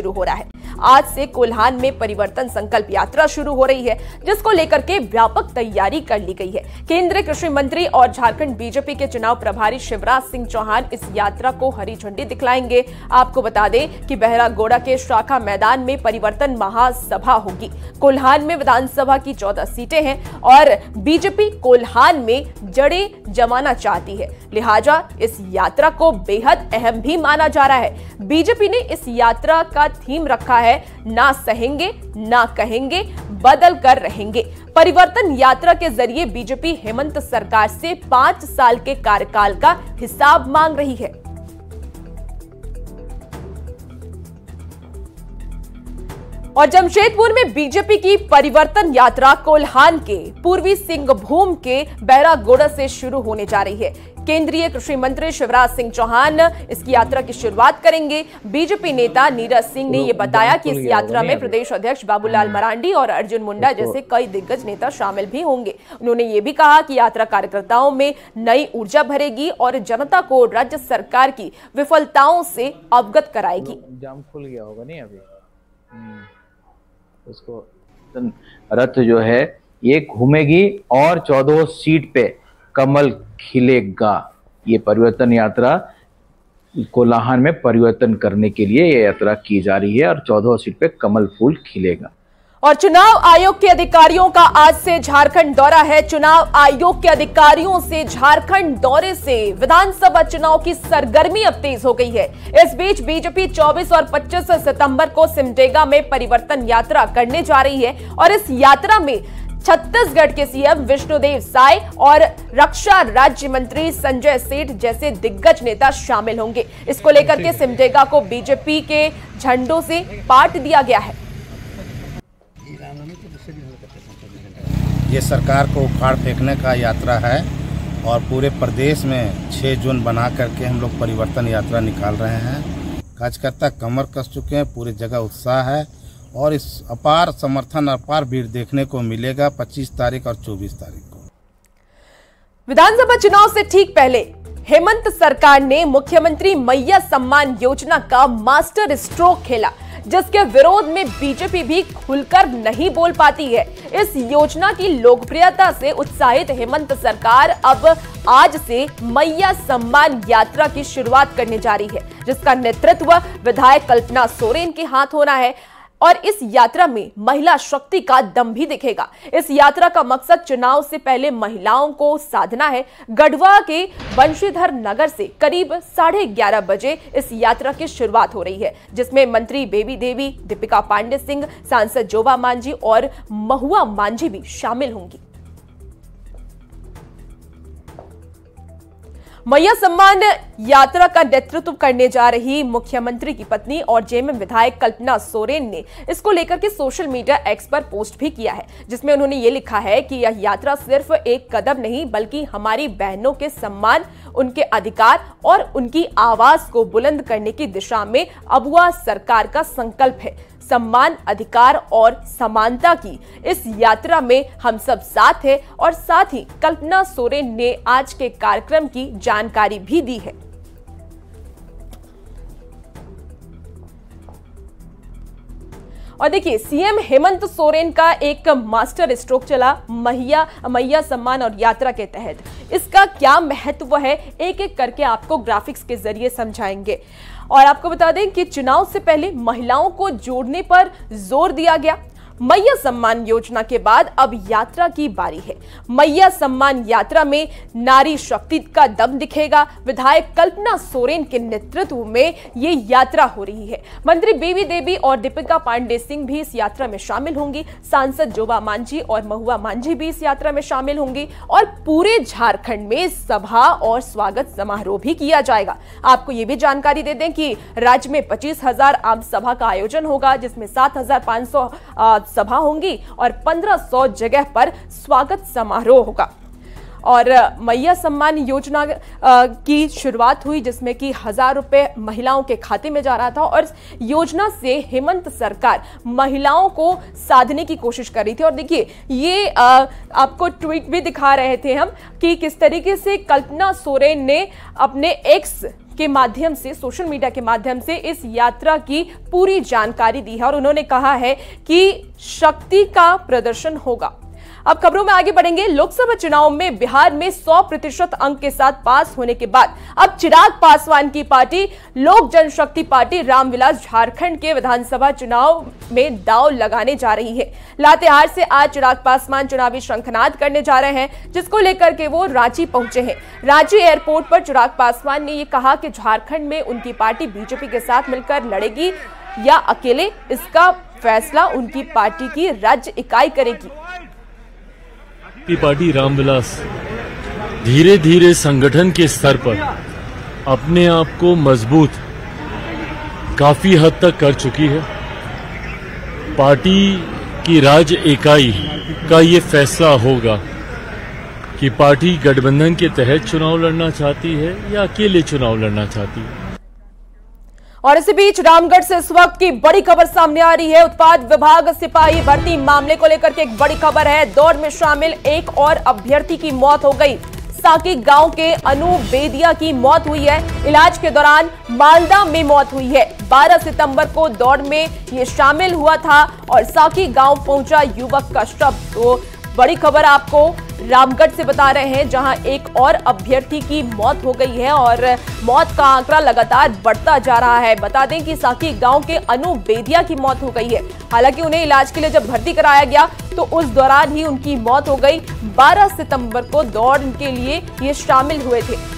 शुरू हो रहा है। आज से कोल्हान में परिवर्तन संकल्प यात्रा शुरू हो रही है, जिसको लेकर के व्यापक तैयारी कर ली गई है। केंद्रीय कृषि मंत्री और झारखंड बीजेपी के चुनाव प्रभारी शिवराज सिंह चौहान इस यात्रा को हरी झंडी दिखलाएंगे। आपको बता दें कि बहरागोड़ा के शाखा मैदान में परिवर्तन महासभा होगी। कोल्हान में विधानसभा की 14 सीटें हैं और बीजेपी कोल्हान में जड़ें जमाना चाहती है, लिहाजा इस यात्रा को बेहद अहम भी माना जा रहा है। बीजेपी ने इस यात्रा का थीम रखा है, ना सहेंगे ना कहेंगे, बदल कर रहेंगे। परिवर्तन यात्रा के जरिए बीजेपी हेमंत सरकार से 5 साल के कार्यकाल का हिसाब मांग रही है। और जमशेदपुर में बीजेपी की परिवर्तन यात्रा कोल्हान के पूर्वी सिंहभूम के बहरागोड़ा से शुरू होने जा रही है। केंद्रीय कृषि मंत्री शिवराज सिंह चौहान इसकी यात्रा की शुरुआत करेंगे। बीजेपी नेता नीरज सिंह ने यह बताया कि इस यात्रा में प्रदेश अध्यक्ष बाबूलाल मरांडी और अर्जुन मुंडा जैसे कई दिग्गज नेता शामिल भी होंगे। उन्होंने ये भी कहा कि यात्रा कार्यकर्ताओं में नई ऊर्जा भरेगी और जनता को राज्य सरकार की विफलताओं से अवगत कराएगी। जाम खुल गया होगा नहीं अभी उसको रथ जो है ये घूमेगी और 14 सीट पे कमल खिलेगा। ये परिवर्तन यात्रा कोल्हान में परिवर्तन करने के लिए ये यात्रा की जा रही है और 14 सीट पे कमल फूल खिलेगा। और चुनाव आयोग के अधिकारियों का आज से झारखंड दौरा है। चुनाव आयोग के अधिकारियों से झारखंड दौरे से विधानसभा चुनाव की सरगर्मी अब तेज हो गई है। इस बीच बीजेपी 24 और 25 सितंबर को सिमडेगा में परिवर्तन यात्रा करने जा रही है और इस यात्रा में छत्तीसगढ़ के सीएम विष्णुदेव साय और रक्षा राज्य मंत्री संजय सेठ जैसे दिग्गज नेता शामिल होंगे। इसको लेकर के सिमडेगा को बीजेपी के झंडों से पाट दिया गया है। ये सरकार को उखाड़ फेंकने का यात्रा है और पूरे प्रदेश में 6 जून बना करके हम लोग परिवर्तन यात्रा निकाल रहे हैं। कार्यकर्ता कमर कस चुके हैं, पूरी जगह उत्साह है और इस अपार समर्थन, अपार भीड़ देखने को मिलेगा 25 तारीख और 24 तारीख को। विधानसभा चुनाव से ठीक पहले हेमंत सरकार ने मुख्यमंत्री मैया सम्मान योजना का मास्टर स्ट्रोक खेला, जिसके विरोध में बीजेपी भी खुलकर नहीं बोल पाती है। इस योजना की लोकप्रियता से उत्साहित हेमंत सरकार अब आज से मैया सम्मान यात्रा की शुरुआत करने जा रही है, जिसका नेतृत्व विधायक कल्पना सोरेन के हाथ होना है और इस यात्रा में महिला शक्ति का दम भी दिखेगा। इस यात्रा का मकसद चुनाव से पहले महिलाओं को साधना है। गढ़वा के बंशीधर नगर से करीब 11:30 बजे इस यात्रा की शुरुआत हो रही है, जिसमें मंत्री बेबी देवी, दीपिका पांडे सिंह, सांसद जोबा मांझी और महुआ मांझी भी शामिल होंगी। मैया सम्मान यात्रा का नेतृत्व करने जा रही मुख्यमंत्री की पत्नी और जेएमएम विधायक कल्पना सोरेन ने इसको लेकर के सोशल मीडिया एक्स पर पोस्ट भी किया है, जिसमें उन्होंने ये लिखा है कि यह यात्रा सिर्फ एक कदम नहीं बल्कि हमारी बहनों के सम्मान, उनके अधिकार और उनकी आवाज को बुलंद करने की दिशा में अबुआ सरकार का संकल्प है। सम्मान, अधिकार और समानता की इस यात्रा में हम सब साथ हैं और साथ ही कल्पना सोरेन ने आज के कार्यक्रम की जानकारी भी दी है। और देखिए, सीएम हेमंत सोरेन का एक मास्टर स्ट्रोक चला मैया सम्मान और यात्रा के तहत। इसका क्या महत्व है, एक एक करके आपको ग्राफिक्स के जरिए समझाएंगे। और आपको बता दें कि चुनाव से पहले महिलाओं को जोड़ने पर जोर दिया गया। मैया सम्मान योजना के बाद अब यात्रा की बारी है। मैया सम्मान यात्रा में नारी शक्ति का दम दिखेगा। विधायक कल्पना सोरेन के नेतृत्व में ये यात्रा हो रही है। मंत्री बेबी देवी और दीपिका पांडे सिंह भी इस यात्रा में शामिल होंगी। सांसद जोबा मांझी और महुआ मांझी भी इस यात्रा में शामिल होंगी और पूरे झारखंड में सभा और स्वागत समारोह भी किया जाएगा। आपको ये भी जानकारी दे दें कि राज्य में 25,000 आम सभा का आयोजन होगा, जिसमें 7,500 सभा होंगी और 1,500 जगह पर स्वागत समारोह होगा। और मैया सम्मान योजना की शुरुआत हुई, जिसमें कि 1,000 रुपए महिलाओं के खाते में जा रहा था और योजना से हेमंत सरकार महिलाओं को साधने की कोशिश कर रही थी। और देखिए, ये आपको ट्वीट भी दिखा रहे थे हम कि किस तरीके से कल्पना सोरेन ने अपने एक्स के माध्यम से, सोशल मीडिया के माध्यम से इस यात्रा की पूरी जानकारी दी है और उन्होंने कहा है कि शक्ति का प्रदर्शन होगा। अब खबरों में आगे बढ़ेंगे। लोकसभा चुनाव में बिहार में 100% अंक के साथ पास होने के बाद अब चिराग पासवान की पार्टी लोक जनशक्ति पार्टी रामविलास झारखंड के विधानसभा चुनाव में दांव लगाने जा रही है। लातेहार से आज चिराग पासवान चुनावी शंखनाद करने जा रहे हैं, जिसको लेकर के वो रांची पहुंचे हैं। रांची एयरपोर्ट पर चिराग पासवान ने ये कहा कि झारखंड में उनकी पार्टी बीजेपी के साथ मिलकर लड़ेगी या अकेले, इसका फैसला उनकी पार्टी की राज्य इकाई करेगी। की पार्टी रामविलास धीरे धीरे संगठन के स्तर पर अपने आप को मजबूत काफी हद तक कर चुकी है। पार्टी की राज्य इकाई का ये फैसला होगा कि पार्टी गठबंधन के तहत चुनाव लड़ना चाहती है या अकेले चुनाव लड़ना चाहती है। और इसी बीच रामगढ़ से इस वक्त की बड़ी खबर सामने आ रही है। उत्पाद विभाग सिपाही भर्ती मामले को लेकर के एक बड़ी खबर है। दौड़ में शामिल एक और अभ्यर्थी की मौत हो गई। साकी गांव के अनु बेदिया की मौत हुई है। इलाज के दौरान मालदा में मौत हुई है। 12 सितंबर को दौड़ में ये शामिल हुआ था और साकी गांव पहुंचा युवक का शव। तो बड़ी खबर आपको रामगढ़ से बता रहे हैं, जहां एक और अभ्यर्थी की मौत हो गई है और मौत का आंकड़ा लगातार बढ़ता जा रहा है। बता दें कि साकी गांव के अनु बेदिया की मौत हो गई है। हालांकि उन्हें इलाज के लिए जब भर्ती कराया गया तो उस दौरान ही उनकी मौत हो गई। 12 सितंबर को दौड़ के लिए ये शामिल हुए थे।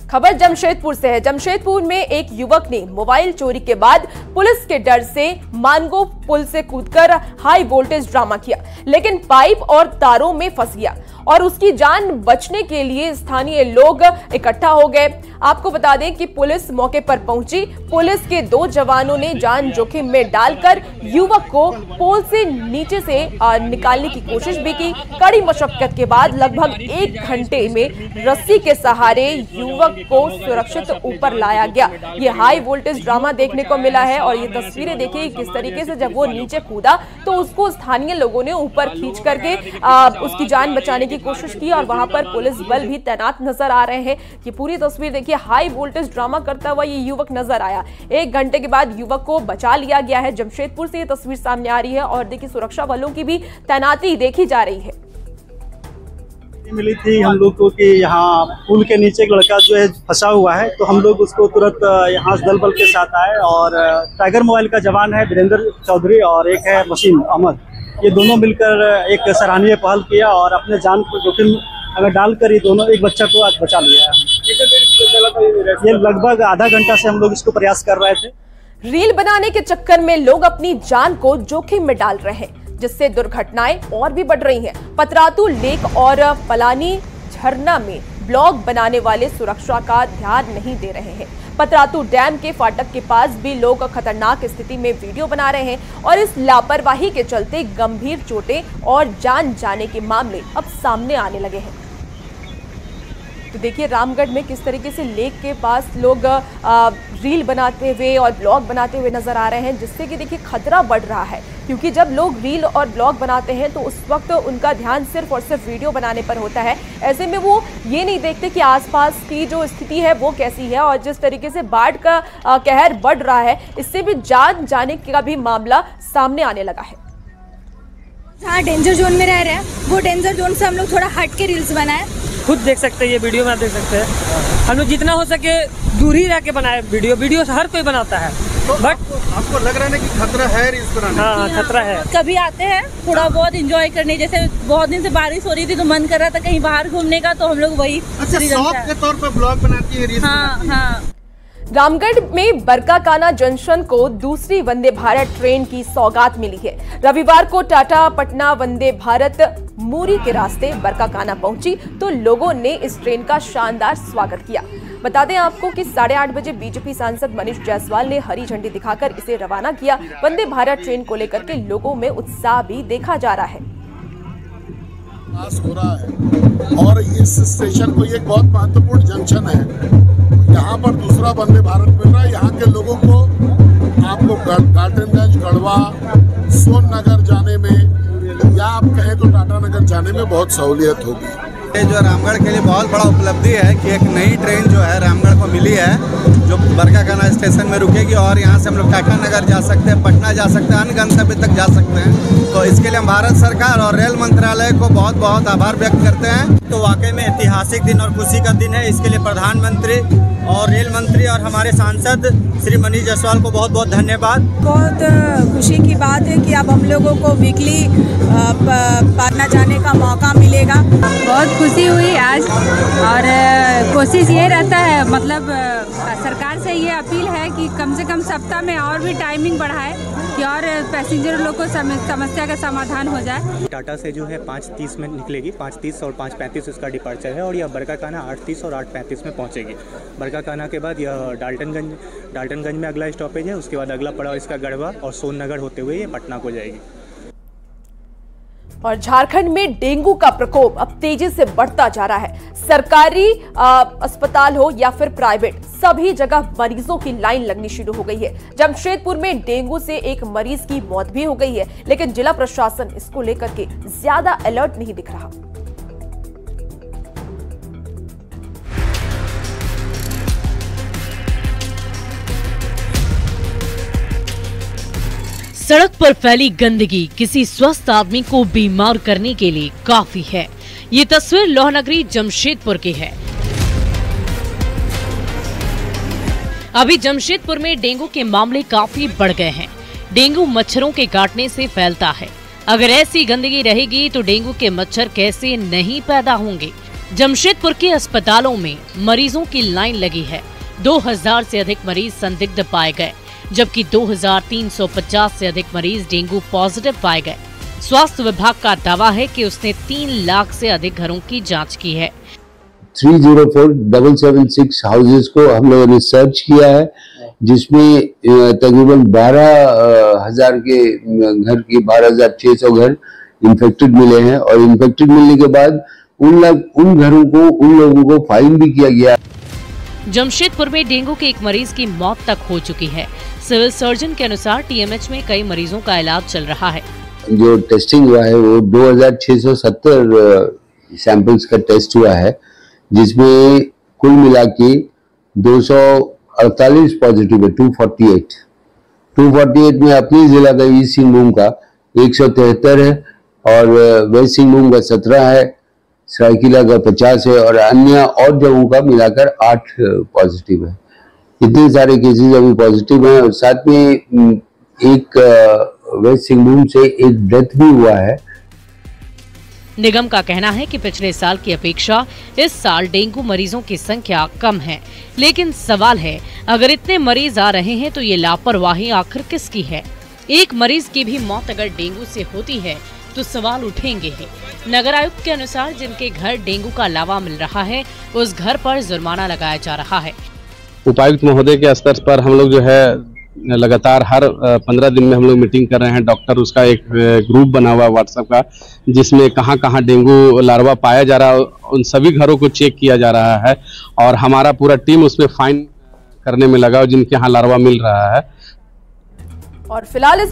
खबर जमशेदपुर से है। जमशेदपुर में एक युवक ने मोबाइल चोरी के बाद पुलिस के डर से मानगो पुल से कूदकर हाई वोल्टेज ड्रामा किया, लेकिन पाइप और तारों में फंस गया और उसकी जान बचने के लिए स्थानीय लोग इकट्ठा हो गए। आपको बता दें कि पुलिस मौके पर पहुंची। पुलिस के 2 जवानों ने जान जोखिम में डालकर युवक को पोल से नीचे से निकालने की कोशिश भी की। कड़ी मशक्कत के बाद लगभग 1 घंटे में रस्सी के सहारे युवक को सुरक्षित ऊपर लाया गया। ये हाई वोल्टेज ड्रामा देखने को मिला है और ये तस्वीरें देखिए किस तरीके से जब वो नीचे कूदा तो उसको स्थानीय लोगों ने ऊपर खींच करके उसकी जान बचाने की कोशिश की और वहां पर पुलिस बल भी तैनात नजर आ रहे हैं। ये पूरी तस्वीर देखिए, हाई वोल्टेज ड्रामा करता हुआ ये युवक नजर आया। 1 घंटे के बाद युवक को बचा लिया गया है। जमशेदपुर से ये तस्वीर सामने आ रही है और देखिए सुरक्षा बलों की भी तैनाती देखी जा रही है। मिली थी हम लोग को कि यहाँ पुल के नीचे एक लड़का जो है फंसा हुआ है, तो हम लोग उसको तुरंत यहाँ दल बल के साथ आए और टाइगर मोबाइल का जवान है वीरेंद्र चौधरी और एक है वसीम अहमद, ये दोनों मिलकर एक सराहनीय पहल किया और अपने जान को जोखिम में डालकर ये दोनों एक बच्चा को आज बचा लिया है। ये लगभग आधा घंटा से हम लोग इसको प्रयास कर रहे थे। रील बनाने के चक्कर में लोग अपनी जान को जोखिम में डाल रहे हैं, जिससे दुर्घटनाएं और भी बढ़ रही हैं। पतरातू लेक और पलानी झरना में ब्लॉग बनाने वाले सुरक्षा का ध्यान नहीं दे रहे हैं। पतरातू डैम के फाटक के पास भी लोग खतरनाक स्थिति में वीडियो बना रहे हैं और इस लापरवाही के चलते गंभीर चोटें और जान जाने के मामले अब सामने आने लगे हैं। तो देखिए रामगढ़ में किस तरीके से लेक के पास लोग रील बनाते हुए और ब्लॉग बनाते हुए नजर आ रहे हैं, जिससे कि देखिए खतरा बढ़ रहा है। क्योंकि जब लोग रील और ब्लॉग बनाते हैं तो उस वक्त उनका ध्यान सिर्फ और सिर्फ वीडियो बनाने पर होता है। ऐसे में वो ये नहीं देखते कि आसपास की जो स्थिति है वो कैसी है और जिस तरीके से बाढ़ का कहर बढ़ रहा है, इससे भी जान जाने का भी मामला सामने आने लगा है। हाँ, डेंजर जोन में रह रहे हैं, वो डेंजर जोन से हम लोग थोड़ा हट के रील्स बनाए। खुद देख सकते हैं, ये वीडियो में आप देख सकते हैं। हम लोग जितना हो सके दूर ही रह के बनाए वीडियो हर कोई बनाता है, बट आपको लग रहा है कि खतरा है रील्स बनाने? हाँ, खतरा है। कभी आते हैं थोड़ा बहुत एंजॉय करने, जैसे बहुत दिन से बारिश हो रही थी तो मन कर रहा था कहीं बाहर घूमने का, तो हम लोग वही शौक के तौर पर ब्लॉग बनाती है, रील्स बनाती है। हाँ। रामगढ़ में बरकाकाना जंक्शन को दूसरी वंदे भारत ट्रेन की सौगात मिली है। रविवार को टाटा पटना वंदे भारत मूरी के रास्ते बरकाकाना पहुंची तो लोगों ने इस ट्रेन का शानदार स्वागत किया। बता दें आपको कि 8:30 बजे बीजेपी सांसद मनीष जायसवाल ने हरी झंडी दिखाकर इसे रवाना किया। वंदे भारत ट्रेन को लेकर के लोगों में उत्साह भी देखा जा रहा है। हो रहा है और इस स्टेशन को एक बहुत महत्वपूर्ण जंक्शन है। यहाँ पर दूसरा वंदे भारत मिल रहा है। यहाँ के लोगों को आप आपको गार्डनगंज, गढ़वा, सोननगर जाने में या आप कहें तो टाटानगर जाने में बहुत सहूलियत होगी। ये जो रामगढ़ के लिए बहुत बड़ा उपलब्धि है कि एक नई ट्रेन जो है रामगढ़ को मिली है, जो बरकाकाना स्टेशन में रुकेगी और यहाँ से हम लोग टाटानगर जा सकते हैं, पटना जा सकते हैं, अन्य गंतव्य तक जा सकते हैं। तो इसके लिए हम भारत सरकार और रेल मंत्रालय को बहुत बहुत आभार व्यक्त करते हैं। तो वाकई में ऐतिहासिक दिन और खुशी का दिन है। इसके लिए प्रधानमंत्री और रेल मंत्री और हमारे सांसद श्री मनीष जायसवाल को बहुत बहुत धन्यवाद। बहुत खुशी की बात है कि अब हम लोगों को वीकली पटना जाने का मौका मिलेगा। बहुत खुशी हुई आज, और कोशिश ये रहता है, मतलब सरकार से ये अपील है कि कम से कम सप्ताह में और भी टाइमिंग बढ़ाए कि और पैसेंजर लोग को समस्या का समाधान हो जाए। टाटा से जो है 5:30 में निकलेगी, 5:30 और 5:35 उसका डिपार्चर है, और यह बरकाकाना 8:30 और 8:35 में पहुंचेगी। बरकाकाना के बाद यह डाल्टनगंज में अगला स्टॉपेज है। उसके बाद अगला पड़ाव इसका गढ़वा और सोननगर होते हुए ये पटना को जाएगी। और झारखंड में डेंगू का प्रकोप अब तेजी से बढ़ता जा रहा है। सरकारी अस्पताल हो या फिर प्राइवेट, सभी जगह मरीजों की लाइन लगनी शुरू हो गई है। जमशेदपुर में डेंगू से एक मरीज की मौत भी हो गई है, लेकिन जिला प्रशासन इसको लेकर के ज्यादा अलर्ट नहीं दिख रहा। सड़क पर फैली गंदगी किसी स्वस्थ आदमी को बीमार करने के लिए काफी है। ये तस्वीर लोहनगरी जमशेदपुर की है। अभी जमशेदपुर में डेंगू के मामले काफी बढ़ गए हैं। डेंगू मच्छरों के काटने से फैलता है। अगर ऐसी गंदगी रहेगी तो डेंगू के मच्छर कैसे नहीं पैदा होंगे। जमशेदपुर के अस्पतालों में मरीजों की लाइन लगी है। 2000 से अधिक मरीज संदिग्ध पाए गए, जबकि 2350 से अधिक मरीज डेंगू पॉजिटिव पाए गए। स्वास्थ्य विभाग का दावा है कि उसने 3 लाख से अधिक घरों की जांच की है। 304,776 हाउसेज को हम लोगों ने सर्च किया है, जिसमें तकरीबन 12,000 के घर की 12,600 घर इन्फेक्टेड मिले हैं, और इन्फेक्टेड मिलने के बाद उन घरों को, उन लोगों को फाइन भी किया गया। जमशेदपुर में डेंगू के एक मरीज की मौत तक हो चुकी है। सिविल सर्जन के अनुसार टीएमएच में कई मरीजों का इलाज चल रहा है। जो टेस्टिंग हुआ है वो 2670 सैंपल्स का टेस्ट हुआ है, जिसमें कुल मिला के 248 पॉजिटिव है। 248 में अपनी जिला का ईस्ट सिंहभूम का 173 है, और वेस्ट सिंहभूम का 17 है, सरायकेला का 50 है, और अन्य और जगहों का मिलाकर 8 पॉजिटिव है। इतने सारे केसेस अभी पॉजिटिव हैं, और साथ में एक वेस्ट सिंहभूम से एक डेथ भी हुआ है। निगम का कहना है कि पिछले साल की अपेक्षा इस साल डेंगू मरीजों की संख्या कम है, लेकिन सवाल है, अगर इतने मरीज आ रहे हैं तो ये लापरवाही आखिर किसकी है। एक मरीज की भी मौत अगर डेंगू से होती है तो सवाल उठेंगे ही। नगर आयुक्त के अनुसार जिनके घर डेंगू का लावा मिल रहा है, उस घर पर जुर्माना लगाया जा रहा है। उपायुक्त महोदय के स्तर पर हम लोग जो है लगातार हर 15 दिन में हम लोग मीटिंग कर रहे हैं। डॉक्टर उसका एक ग्रुप बना हुआ है व्हाट्सएप का, जिसमें कहाँ कहाँ डेंगू लार्वा पाया जा रहा है उन सभी घरों को चेक किया जा रहा है, और हमारा पूरा टीम उसमें फाइन करने में लगा जिनके यहाँ लार्वा मिल रहा है। और फिलहाल